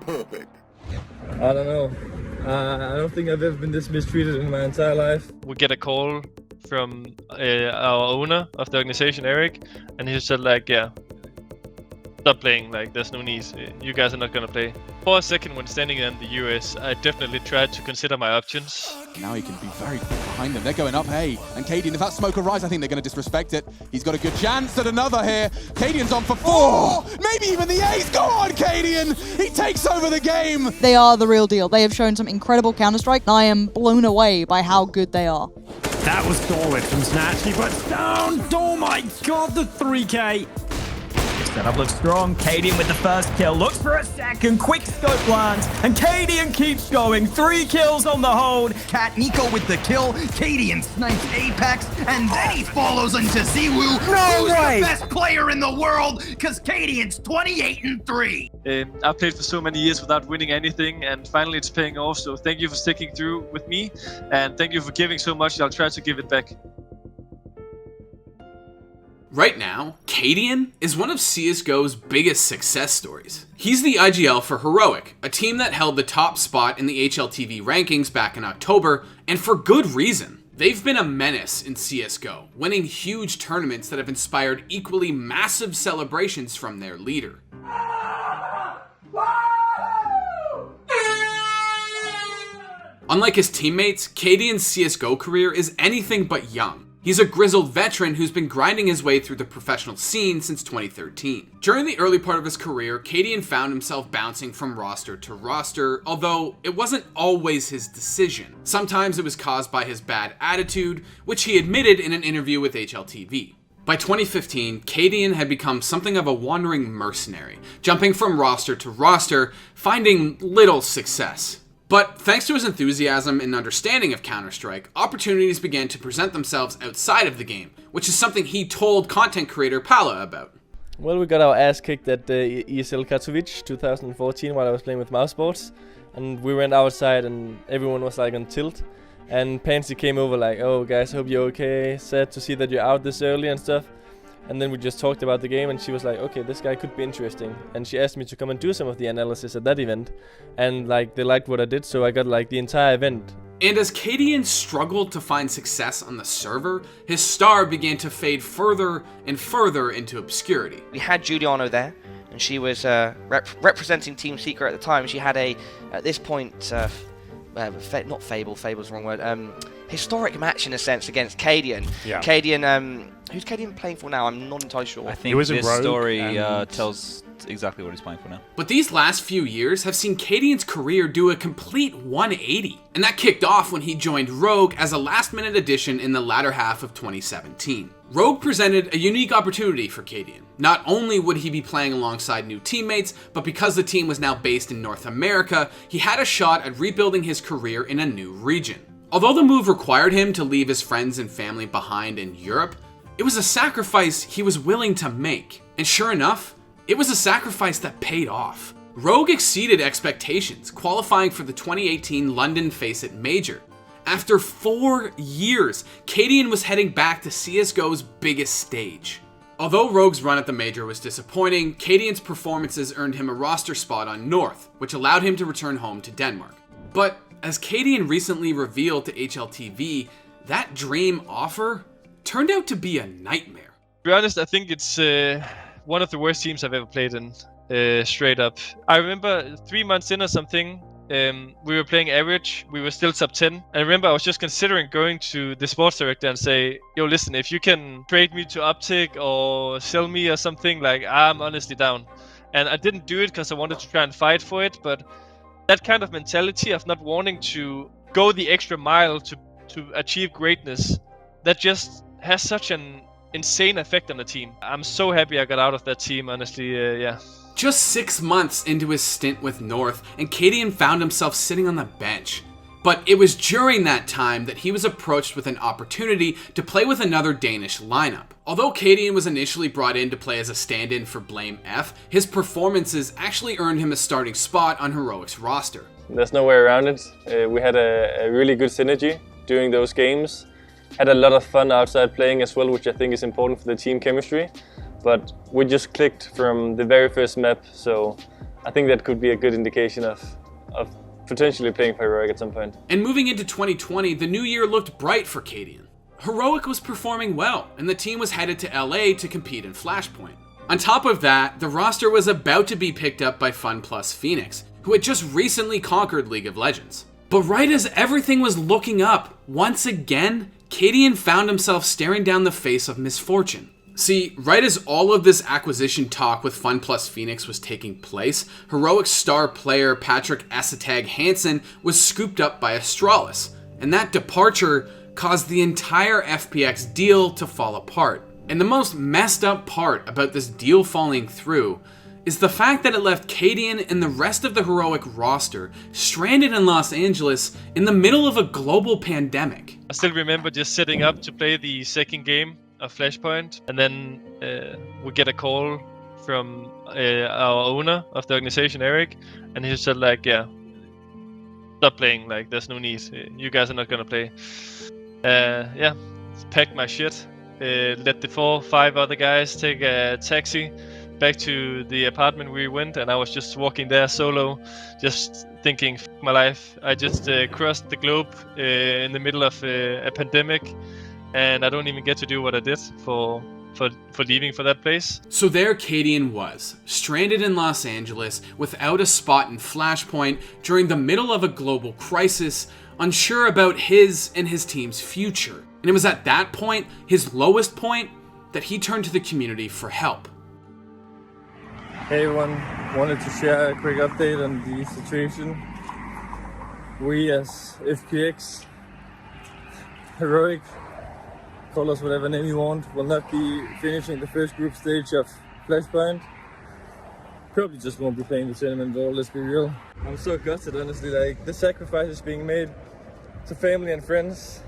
Perfect. I don't know. I don't think I've ever been this mistreated in my entire life. We get a call from our owner of the organization, Eric, and he said like, yeah, stop playing, like there's no need, you guys are not gonna play. For a second when standing in the US, I definitely tried to consider my options. Now he can be very quick behind them. They're going up, hey. And CadiaN, if that smoke arrives, I think they're going to disrespect it. He's got a good chance at another here. CadiaN's on for 4. Maybe even the ace. Go on, CadiaN. He takes over the game. They are the real deal. They have shown some incredible Counter-Strike. I am blown away by how good they are. That was solid from Snatchy, but down. Oh my god, the 3K. Setup looks strong. CadiaN with the first kill. Looks for a second. Quick scope lands. And CadiaN keeps going. 3 kills on the hold. Cat Nico with the kill. CadiaN snipes Apex. And then he follows into Ziwu. Who's the best player in the world? Because CadiaN's 28-3. I played for so many years without winning anything, and finally it's paying off. So thank you for sticking through with me. And thank you for giving so much. I'll try to give it back. Right now, CadiaN is one of CSGO's biggest success stories. He's the IGL for Heroic, a team that held the top spot in the HLTV rankings back in October, and for good reason. They've been a menace in CSGO, winning huge tournaments that have inspired equally massive celebrations from their leader. Unlike his teammates, CadiaN's CSGO career is anything but young. He's a grizzled veteran who's been grinding his way through the professional scene since 2013. During the early part of his career, CadiaN found himself bouncing from roster to roster, although it wasn't always his decision. Sometimes it was caused by his bad attitude, which he admitted in an interview with HLTV. By 2015, CadiaN had become something of a wandering mercenary, jumping from roster to roster, finding little success. But thanks to his enthusiasm and understanding of Counter-Strike, opportunities began to present themselves outside of the game, which is something he told content creator Pala about. Well, we got our ass kicked at ESL Katowice 2014 while I was playing with Mousesports, and we went outside and everyone was like on tilt, and Pansy came over like, oh guys, hope you're okay, sad to see that you're out this early and stuff. And then we just talked about the game and she was like, okay, this guy could be interesting. And she asked me to come and do some of the analysis at that event. And like, they liked what I did, so I got like the entire event. And as CadiaN struggled to find success on the server, his star began to fade further and further into obscurity. We had Giuliano there, and she was representing Team Secret at the time. She had a, at this point, not Fable's the wrong word, historic match in a sense against CadiaN. Yeah. CadiaN, who's CadiaN playing for now? I'm not entirely sure. I think this story tells exactly what he's playing for now. But these last few years have seen CadiaN's career do a complete 180. And that kicked off when he joined Rogue as a last-minute addition in the latter half of 2017. Rogue presented a unique opportunity for CadiaN. Not only would he be playing alongside new teammates, but because the team was now based in North America, he had a shot at rebuilding his career in a new region. Although the move required him to leave his friends and family behind in Europe, it was a sacrifice he was willing to make. And sure enough, it was a sacrifice that paid off. Rogue exceeded expectations, qualifying for the 2018 London Faceit Major. After 4 years, CadiaN was heading back to CSGO's biggest stage. Although Rogue's run at the Major was disappointing, CadiaN's performances earned him a roster spot on North, which allowed him to return home to Denmark. But as CadiaN recently revealed to HLTV, that dream offer turned out to be a nightmare. To be honest, I think it's one of the worst teams I've ever played in, straight up. I remember 3 months in or something, we were playing average, we were still top 10. And I remember I was just considering going to the sports director and say, yo, listen, if you can trade me to Uptick or sell me or something, like, I'm honestly down. And I didn't do it because I wanted to try and fight for it, but that kind of mentality of not wanting to go the extra mile to achieve greatness, that just has such an insane effect on the team. I'm so happy I got out of that team, honestly, yeah. Just 6 months into his stint with North, and CadiaN found himself sitting on the bench. But it was during that time that he was approached with an opportunity to play with another Danish lineup. Although CadiaN was initially brought in to play as a stand-in for Blame F, his performances actually earned him a starting spot on Heroic's roster. There's no way around it. We had a really good synergy during those games. Had a lot of fun outside playing as well, which I think is important for the team chemistry. But we just clicked from the very first map, so I think that could be a good indication of potentially playing for Heroic at some point. And moving into 2020, the new year looked bright for CadiaN. Heroic was performing well, and the team was headed to LA to compete in Flashpoint. On top of that, the roster was about to be picked up by FunPlus Phoenix, who had just recently conquered League of Legends. But right as everything was looking up, once again, CadiaN found himself staring down the face of misfortune. See, right as all of this acquisition talk with FunPlus Phoenix was taking place, Heroic's star player Patrick Asatag Hansen was scooped up by Astralis, and that departure caused the entire FPX deal to fall apart. And the most messed up part about this deal falling through is the fact that it left CadiaN and the rest of the Heroic roster stranded in Los Angeles in the middle of a global pandemic. I still remember just setting up to play the second game of Flashpoint, and then we get a call from our owner of the organization, Eric, and he said like, yeah, stop playing, like there's no need, you guys are not gonna play. Yeah, packed my shit, let the 4-5 other guys take a taxi back to the apartment we went, and I was just walking there solo, just thinking, F my life. I just crossed the globe in the middle of a pandemic, and I don't even get to do what I did for leaving for that place. So there CadiaN was, stranded in Los Angeles without a spot in Flashpoint during the middle of a global crisis, unsure about his and his team's future. And it was at that point, his lowest point, that he turned to the community for help. Hey everyone, wanted to share a quick update on the situation. We as FPX, Heroic, call us whatever name you want, will not be finishing the first group stage of Flashpoint. Probably just won't be playing the tournament though, let's be real. I'm so gutted honestly, like the sacrifices being made to family and friends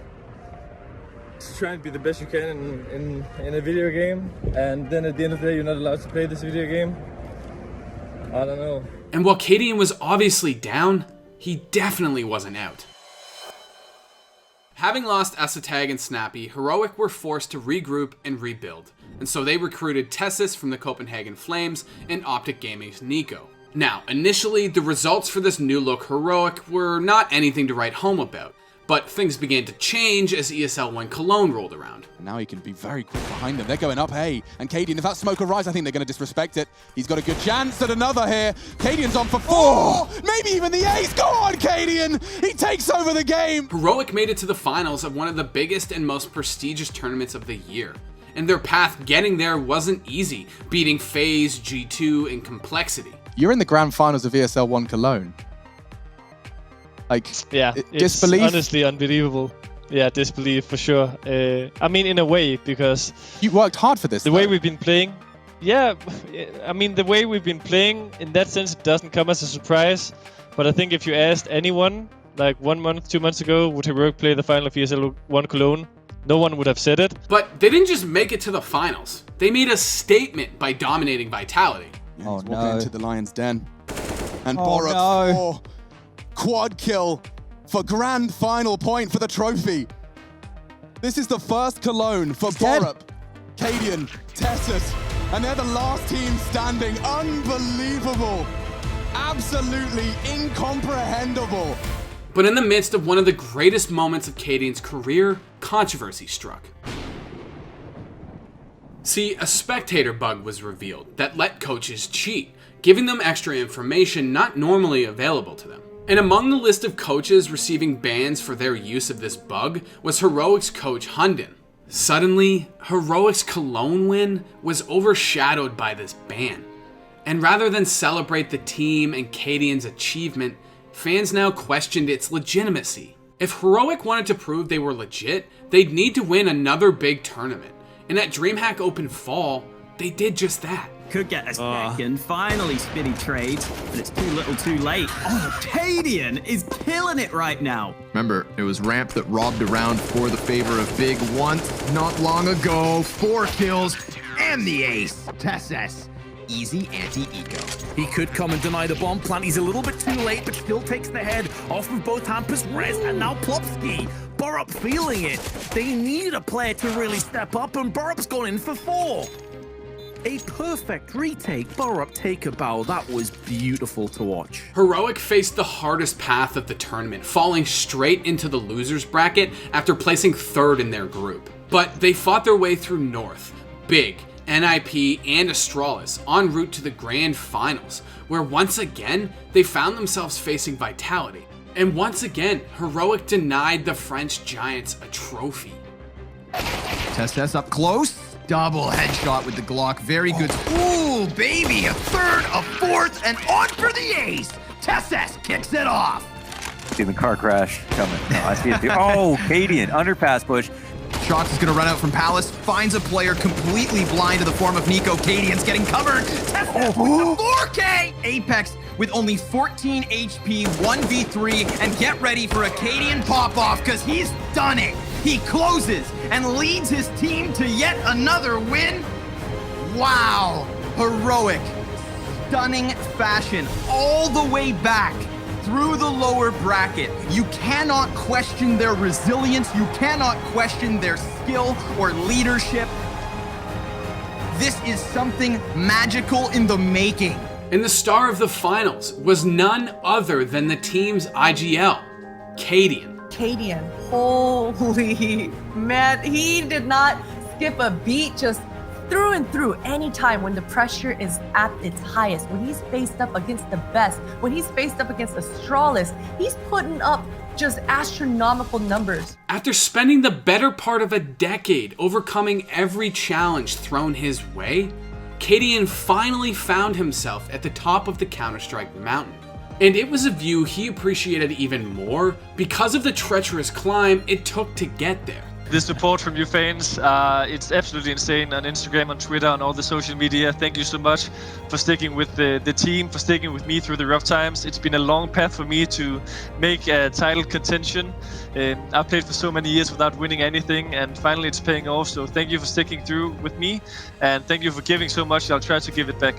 to try and be the best you can in a video game, and then at the end of the day you're not allowed to play this video game. I don't know. And while CadiaN was obviously down, he definitely wasn't out. Having lost Asatag and Snappy, Heroic were forced to regroup and rebuild, and so they recruited Tessis from the Copenhagen Flames and Optic Gaming's Nico. Now, initially, the results for this new look Heroic were not anything to write home about, but things began to change as ESL 1 Cologne rolled around. And now he can be very quick behind them. They're going up, hey. And CadiaN, if that smoke arrives, I think they're going to disrespect it. He's got a good chance at another here. CadiaN's on for 4. Maybe even the ace. Go on, CadiaN. He takes over the game. Heroic made it to the finals of one of the biggest and most prestigious tournaments of the year. And their path getting there wasn't easy, beating FaZe, G2, and Complexity. You're in the grand finals of ESL 1 Cologne. Like, yeah, it's disbelief? Honestly unbelievable. Yeah, disbelief for sure. I mean, in a way, because you worked hard for this. The way we've been playing, yeah. I mean, the way we've been playing, in that sense, it doesn't come as a surprise. But I think if you asked anyone, like 1 month, 2 months ago, would Heroic play the final of ESL 1 Cologne? No one would have said it. But they didn't just make it to the finals. They made a statement by dominating Vitality. Yeah, he's walking into the Lion's Den. And Borup, quad kill for grand final point for the trophy. This is the first Cologne for Borup, CadiaN, Tessis, and they're the last team standing. Unbelievable. Absolutely incomprehensible. But in the midst of one of the greatest moments of CadiaN's career, controversy struck. See, a spectator bug was revealed that let coaches cheat, giving them extra information not normally available to them. And among the list of coaches receiving bans for their use of this bug was Heroic's coach Hunden. Suddenly, Heroic's Cologne win was overshadowed by this ban. And rather than celebrate the team and CadiaN's achievement, fans now questioned its legitimacy. If Heroic wanted to prove they were legit, they'd need to win another big tournament. And at DreamHack Open Fall, they did just that. Could get a second, finally Spitty trades, but it's too little too late. Oh, CadiaN is killing it right now. Remember, it was Ramp that robbed around for the favor of Big once not long ago. 4 kills And the ace. Tessis. Easy anti-eco. He could come and deny the bomb plant. He's a little bit too late, but still takes the head off of both Hampus, Rez, and now Plopsky. Borup feeling it. They need a player to really step up, and Borup's gone in for 4. A perfect retake. Borup take a bow. That was beautiful to watch. Heroic faced the hardest path of the tournament, falling straight into the losers bracket after placing 3rd in their group. But they fought their way through North, Big, NIP, and Astralis en route to the grand finals, where once again, they found themselves facing Vitality. And once again, Heroic denied the French Giants a trophy. TeSS up close. Double headshot with the Glock. Very good. Ooh, baby, a 3rd, a 4th, and on for the ace. TeSS kicks it off. See the car crash coming. No, I see it too. Oh, CadiaN, underpass push. Shox is going to run out from Palace. Finds a player completely blind in the form of Nico. CadiaN's getting covered. TeSS with the 4K. Apex with only 14 HP, 1v3, and get ready for a CadiaN pop-off because he's done it. He closes and leads his team to yet another win. Wow, Heroic, stunning fashion all the way back through the lower bracket. You cannot question their resilience. You cannot question their skill or leadership. This is something magical in the making. And the star of the finals was none other than the team's IGL, CadiaN. CadiaN, holy man, he did not skip a beat, just through and through. Anytime when the pressure is at its highest, when he's faced up against the best, when he's faced up against Astralis, he's putting up just astronomical numbers. After spending the better part of a decade overcoming every challenge thrown his way, CadiaN finally found himself at the top of the Counter-Strike mountain. And it was a view he appreciated even more because of the treacherous climb it took to get there. The support from you fans, it's absolutely insane on Instagram, on Twitter, on all the social media. Thank you so much for sticking with the team, for sticking with me through the rough times. It's been a long path for me to make a title contention. I've played for so many years without winning anything, and finally it's paying off. So thank you for sticking through with me, and thank you for giving so much. I'll try to give it back.